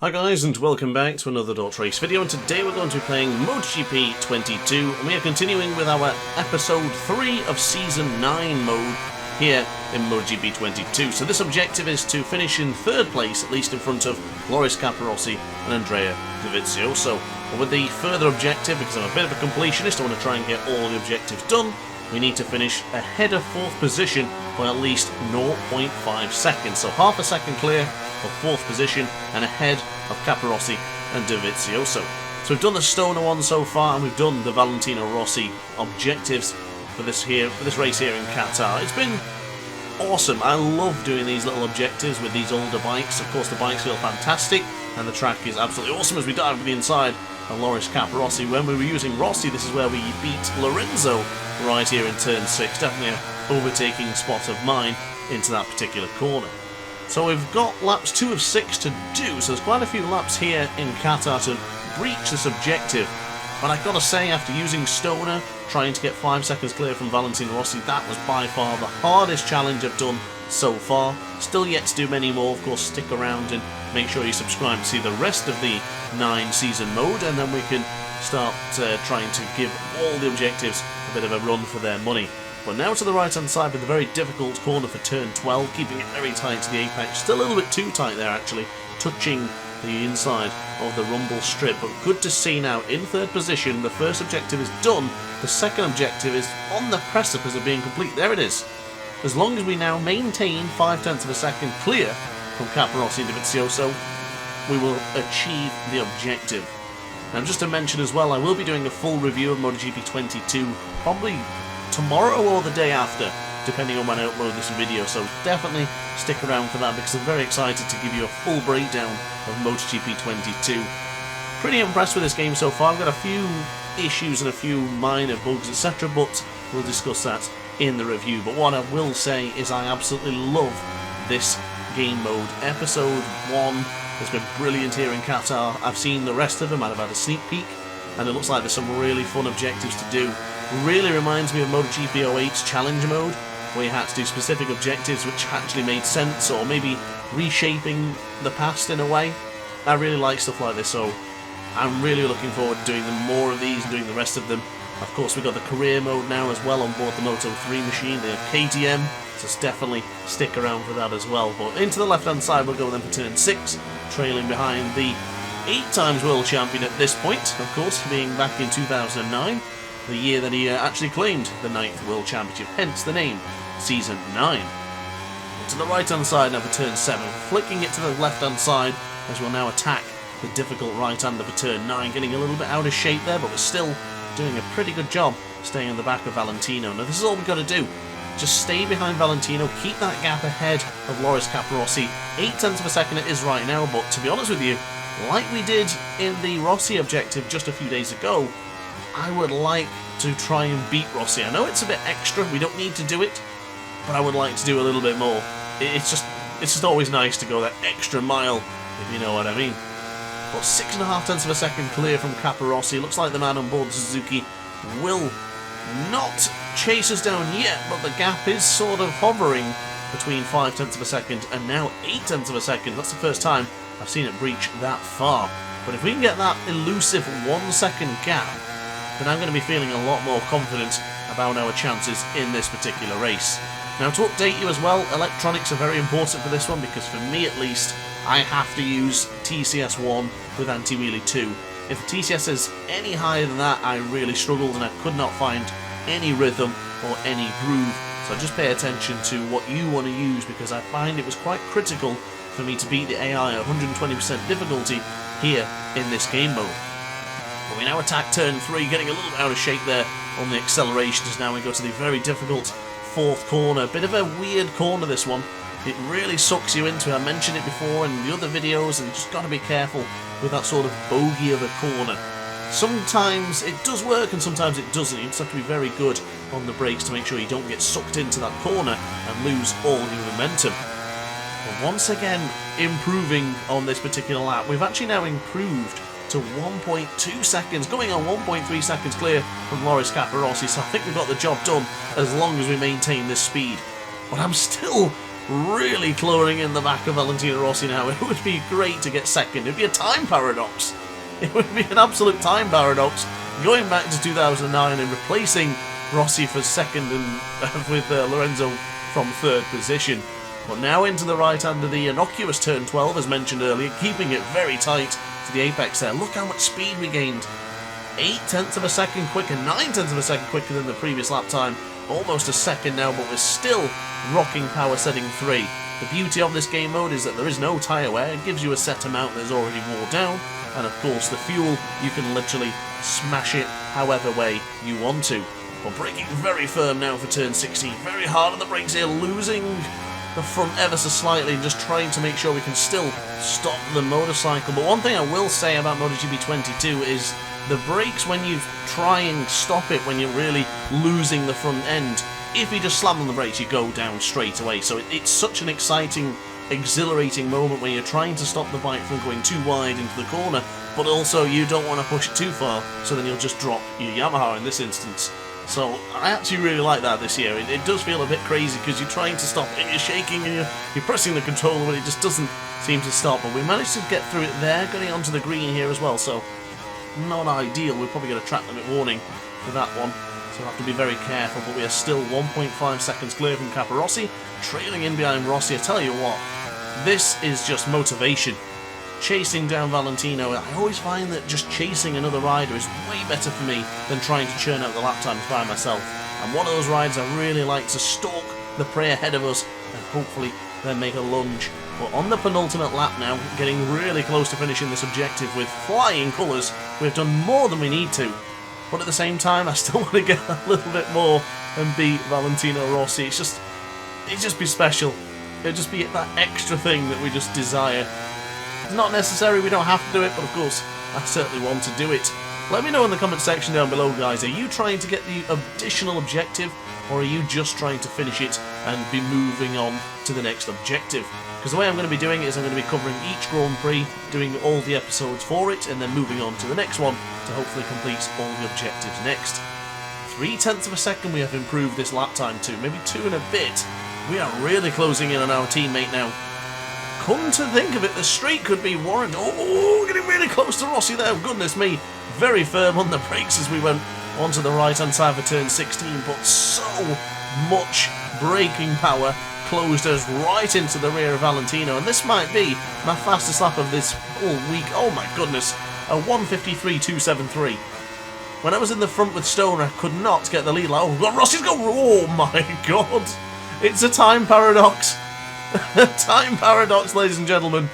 Hi guys, and welcome back to another DrAce video, and today we're going to be playing MotoGP 22, and we are continuing with our episode 3 of Season 9 mode here in MotoGP 22. So this objective is to finish in 3rd place, at least in front of Loris Capirossi and Andrea Dovizioso. But with the further objective, because I'm a bit of a completionist, I want to try and get all the objectives done, we need to finish ahead of 4th position by at least 0.5 seconds. So half a second clear of 4th position and ahead of Capirossi and Dovizioso. So we've done the Stoner one so far, and we've done the Valentino Rossi objectives for this race here in Qatar. It's been awesome. I love doing these little objectives with these older bikes. Of course, the bikes feel fantastic, and the track is absolutely awesome as we dive with the inside of Loris Capirossi. When we were using Rossi, this is where we beat Lorenzo right here in turn 6. Definitely an overtaking spot of mine into that particular corner. So we've got laps 2 of 6 to do, so there's quite a few laps here in Qatar to breach this objective. But I've got to say, after using Stoner, trying to get 5 seconds clear from Valentino Rossi, that was by far the hardest challenge I've done so far. Still yet to do many more. Of course, stick around and make sure you subscribe to see the rest of the 9 season mode, and then we can start trying to give all the objectives a bit of a run for their money. But now to the right hand side with a very difficult corner for turn 12, keeping it very tight to the apex. Still a little bit too tight there actually, touching the inside of the rumble strip. But good to see now in 3rd position. The first objective is done. The second objective is on the precipice of being complete. There it is. As long as we now maintain 0.5 of a second clear from Capirossi and Dovizioso, we will achieve the objective. Now just to mention as well, I will be doing a full review of MotoGP 22 probably tomorrow or the day after, depending on when I upload this video, so definitely stick around for that because I'm very excited to give you a full breakdown of MotoGP 22. Pretty impressed with this game so far. I've got a few issues and a few minor bugs, etc., but we'll discuss that in the review. But what I will say is I absolutely love this game mode. Episode 1 has been brilliant here in Qatar. I've seen the rest of them, I've had a sneak peek, and it looks like there's some really fun objectives to do. Really reminds me of MotoGP 08's challenge mode, where you had to do specific objectives which actually made sense, or maybe reshaping the past in a way. I really like stuff like this, so I'm really looking forward to doing more of these and doing the rest of them. Of course, we've got the career mode now as well on board the Moto 3 machine, the KTM, so definitely stick around for that as well. But into the left hand side we'll go then for turn 6, trailing behind the 8 times world champion at this point, of course, being back in 2009. The year that he actually claimed the 9th World Championship, hence the name, Season 9. To the right hand side now for turn 7, flicking it to the left hand side as we'll now attack the difficult right hander for turn 9, getting a little bit out of shape there, but we're still doing a pretty good job staying on the back of Valentino. Now this is all we've got to do, just stay behind Valentino, keep that gap ahead of Loris Capirossi. 0.8 of a second it is right now, but to be honest with you, like we did in the Rossi objective just a few days ago, I would like to try and beat Rossi. I know it's a bit extra, we don't need to do it, but I would like to do a little bit more. It's just always nice to go that extra mile, if you know what I mean. But 6.5 of a second clear from Capirossi. Looks like the man on board Suzuki will not chase us down yet, but the gap is sort of hovering between 0.5 of a second and now 0.8 of a second. That's the first time I've seen it breach that far. But if we can get that elusive 1 second gap, then I'm going to be feeling a lot more confident about our chances in this particular race. Now to update you as well, electronics are very important for this one because for me at least, I have to use TCS1 with anti-wheelie 2. If the TCS is any higher than that, I really struggled and I could not find any rhythm or any groove. So just pay attention to what you want to use because I find it was quite critical for me to beat the AI at 120% difficulty here in this game mode. But we now attack turn 3, getting a little bit out of shape there on the acceleration as now we go to the very difficult 4th corner. Bit of a weird corner this one. It really sucks you into it. I mentioned it before in the other videos, and you just got to be careful with that sort of bogey of a corner. Sometimes it does work and sometimes it doesn't. You just have to be very good on the brakes to make sure you don't get sucked into that corner and lose all your momentum. But once again, improving on this particular lap. We've actually now improved to 1.2 seconds, going on 1.3 seconds clear from Loris Capirossi, so I think we've got the job done as long as we maintain this speed. But I'm still really clawing in the back of Valentino Rossi now. It would be great to get second. It would be a time paradox. It would be an absolute time paradox going back to 2009 and replacing Rossi for second and with Lorenzo from third position. But now into the right hand of the innocuous turn 12, as mentioned earlier, keeping it very tight to the apex there. Look how much speed we gained. 0.8 of a second quicker, 0.9 of a second quicker than the previous lap time. Almost a second now, but we're still rocking power setting 3. The beauty of this game mode is that there is no tyre wear. It gives you a set amount that's already wore down. And of course the fuel, you can literally smash it however way you want to. But braking very firm now for turn 16. Very hard on the brakes here, losing the front ever so slightly and just trying to make sure we can still stop the motorcycle. But one thing I will say about MotoGP 22 is the brakes, when you try and stop it when you're really losing the front end, if you just slam on the brakes you go down straight away. So it's such an exciting, exhilarating moment when you're trying to stop the bike from going too wide into the corner, but also you don't want to push it too far, so then you'll just drop your Yamaha in this instance. So I actually really like that this year. It does feel a bit crazy because you're trying to stop and you're shaking and you're pressing the controller, but it just doesn't seem to stop. But we managed to get through it there, getting onto the green here as well, so not ideal. We're probably going to track limit warning for that one, so we'll have to be very careful. But we are still 1.5 seconds clear from Capirossi, trailing in behind Rossi. I tell you what, this is just motivation. Chasing down Valentino, I always find that just chasing another rider is way better for me than trying to churn out the lap times by myself. And one of those riders I really like to stalk the prey ahead of us and hopefully then make a lunge. But on the penultimate lap now, getting really close to finishing this objective with flying colours. We've done more than we need to, but at the same time I still want to get a little bit more and beat Valentino Rossi. It'd just be special. It'd just be that extra thing that we just desire. It's not necessary, we don't have to do it, but of course I certainly want to do it. Let me know in the comment section down below, guys. Are you trying to get the additional objective, or are you just trying to finish it and be moving on to the next objective? Because the way I'm going to be doing it is I'm going to be covering each Grand Prix, doing all the episodes for it, and then moving on to the next one to hopefully complete all the objectives next. 0.3 of a second we have improved this lap time to, maybe 2 and a bit. We are really closing in on our teammate now. Come to think of it, the straight could be warranted. Oh, getting really close to Rossi there, goodness me. Very firm on the brakes as we went onto the right hand side for turn 16, but so much braking power closed us right into the rear of Valentino, and this might be my fastest lap of this whole week. Oh my goodness, a 1:53.273. When I was in the front with Stoner, I could not get the lead. Like, oh God, Rossi's going, oh my God. It's a time paradox. Time paradox, ladies and gentlemen.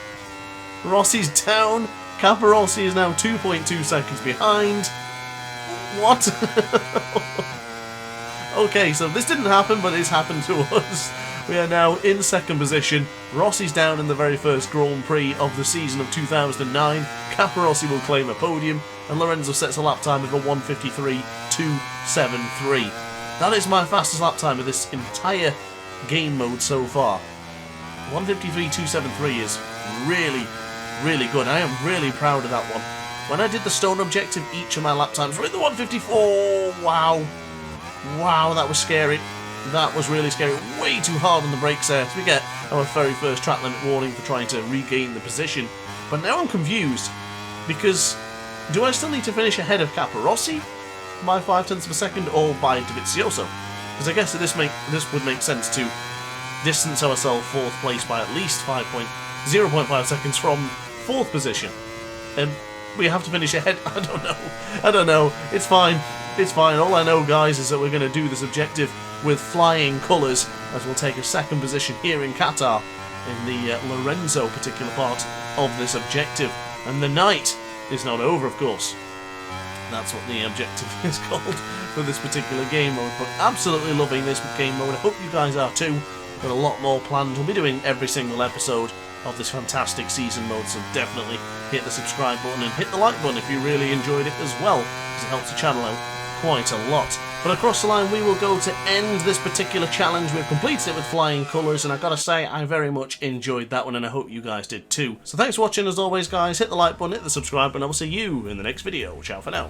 Rossi's down. Capirossi is now 2.2 seconds behind. What? Okay, so this didn't happen, but it's happened to us. We are now in second position. Rossi's down in the very first Grand Prix of the season of 2009. Capirossi will claim a podium, and Lorenzo sets a lap time of a 1:53.273. That is my fastest lap time of this entire game mode so far. 1:53.273 is really, really good. I am really proud of that one. When I did the stone objective, each of my lap times were in the 1:54. Wow. Wow, that was scary. That was really scary. Way too hard on the brakes there. So we get our very first track limit warning for trying to regain the position. But now I'm confused, because do I still need to finish ahead of Capirossi by 0.5 of a second, or by Dovizioso? Because I guess this would make sense to distance ourselves fourth place by at least 0.5 seconds from fourth position. And we have to finish ahead. I don't know. It's fine. It's fine. All I know, guys, is that we're going to do this objective with flying colours, as we'll take a second position here in Qatar in the Lorenzo particular part of this objective. And the night is not over, of course. That's what the objective is called for this particular game mode. But absolutely loving this game mode. I hope you guys are too. Got a lot more planned. We'll be doing every single episode of this fantastic season mode, so definitely hit the subscribe button and hit the like button if you really enjoyed it as well, because it helps the channel out quite a lot. But across the line we will go to end this particular challenge. We've completed it with flying colours, and I've got to say I very much enjoyed that one, and I hope you guys did too. So thanks for watching as always, guys. Hit the like button, hit the subscribe button, and I will see you in the next video. Ciao for now.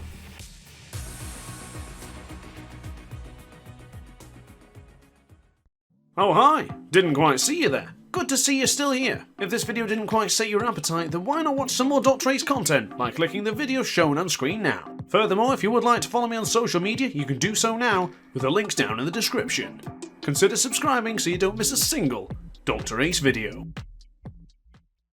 Oh hi, didn't quite see you there. Good to see you're still here. If this video didn't quite sate your appetite, then why not watch some more DrAce content by clicking the video shown on screen now. Furthermore, if you would like to follow me on social media, you can do so now, with the links down in the description. Consider subscribing so you don't miss a single DrAce video.